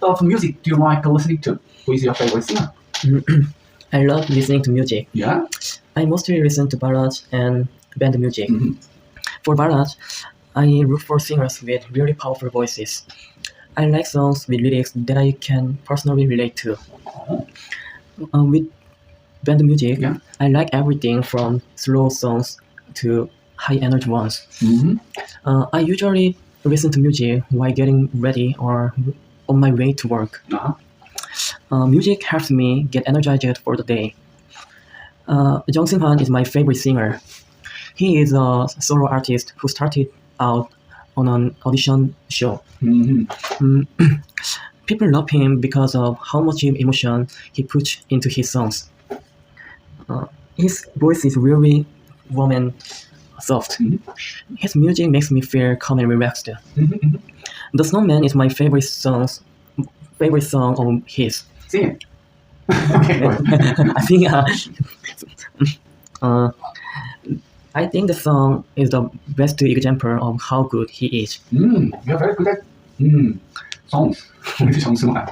type of music do you like listening to? Who is your favorite singer? I love listening to music. Yeah. I mostly listen to ballads and band music. Mhm. For ballads, I look for singers with really powerful voices. I like songs with lyrics that I can personally relate to. With band music, Yeah. I like everything from slow songs to high energy ones. Mhm. I usually listen to music while getting ready or on my way to work. Music helps me get energized for the day. Jung Seung Han is my favorite singer. He is a solo artist who started out on an audition show. Mhm. People love him because of how much emotion he puts into his songs. His voice is really warm and soft. Mhm. His music makes me feel calm and relaxed. Mhm. The Snowman is my favorite song of his. Sing it. Okay. Go ahead. I think the song is the best example of how good he is. You're very good at songs. 우리 정승환.